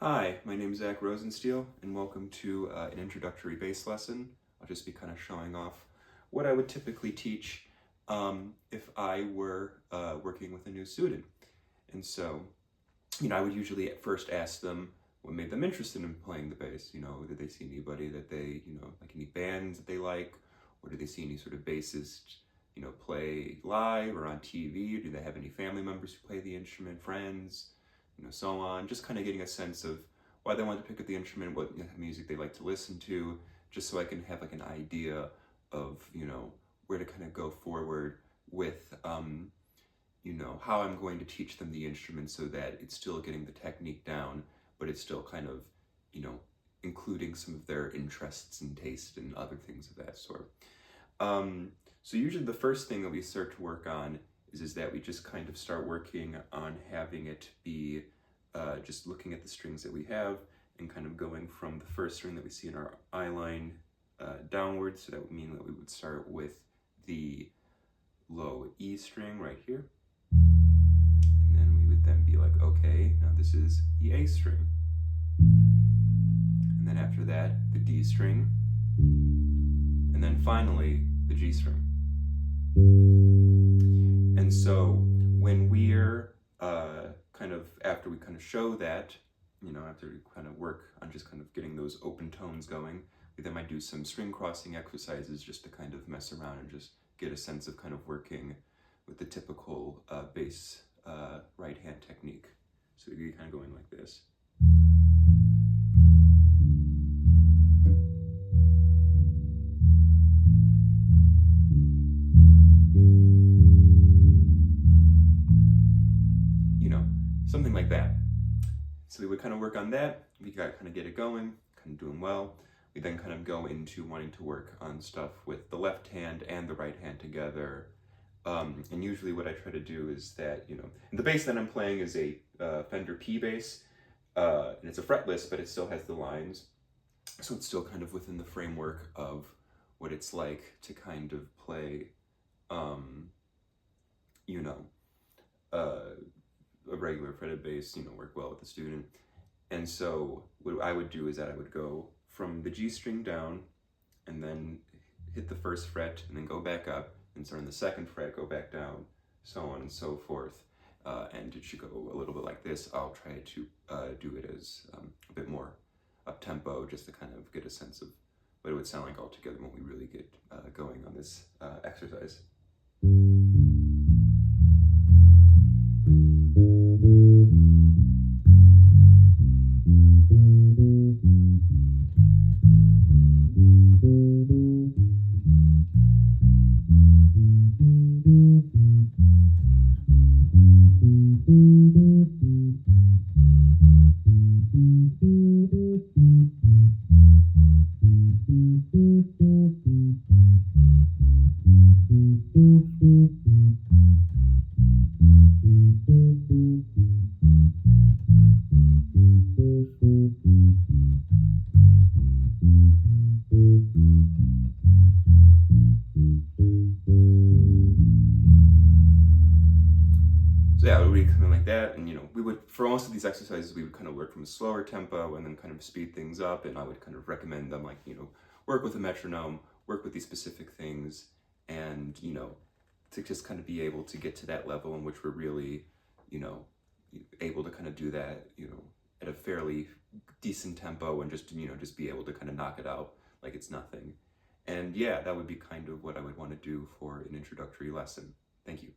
Hi, my name is Zach Rosenstiehl, and welcome to an introductory bass lesson. I'll just be kind of showing off what I would typically teach if I were working with a new student. And so, I would usually at first ask them what made them interested in playing the bass. Did they see anybody that they, like any bands that they like, or did they see any sort of bassist, play live or on TV? Or do they have any family members who play the instrument, friends? So on, just kind of getting a sense of why they want to pick up the instrument, what music they like to listen to, just so I can have like an idea of, where to kind of go forward with, how I'm going to teach them the instrument so that it's still getting the technique down, but it's still kind of, including some of their interests and taste and other things of that sort. So usually the first thing that we start to work on is that we just kind of start working on having it be just looking at the strings that we have and kind of going from the first string that we see in our eye line downwards. So that would mean that we would start with the low E string right here. And then we would then be like, okay, now this is the A string. And then after that, the D string. And then finally, the G string. And so when we're after we kind of show that, after we kind of work on just kind of getting those open tones going, we then might do some string crossing exercises just to kind of mess around and just get a sense of kind of working with the typical bass right hand technique. So you're kind of going like this. Something like that. So we would kind of work on that. We got kind of get it going, kind of doing well. We then kind of go into wanting to work on stuff with the left hand and the right hand together. And usually what I try to do is that, and the bass that I'm playing is a Fender P bass, and it's a fretless, but it still has the lines. So it's still kind of within the framework of what it's like to kind of play, a regular fretted bass, work well with the student. And so what I would do is that I would go from the G string down and then hit the first fret and then go back up and start on the second fret, go back down, so on and so forth. And it should go a little bit like this. I'll try to do it as a bit more up-tempo just to kind of get a sense of what it would sound like all together when we really get going on this exercise. So yeah, it would be something like that, and we would, for most of these exercises, we would kind of work from a slower tempo and then kind of speed things up, and I would kind of recommend them, like, work with a metronome, work with these specific things, and, to just kind of be able to get to that level in which we're really, able to kind of do that, at a fairly decent tempo and just, just be able to kind of knock it out like it's nothing. And yeah, that would be kind of what I would want to do for an introductory lesson. Thank you.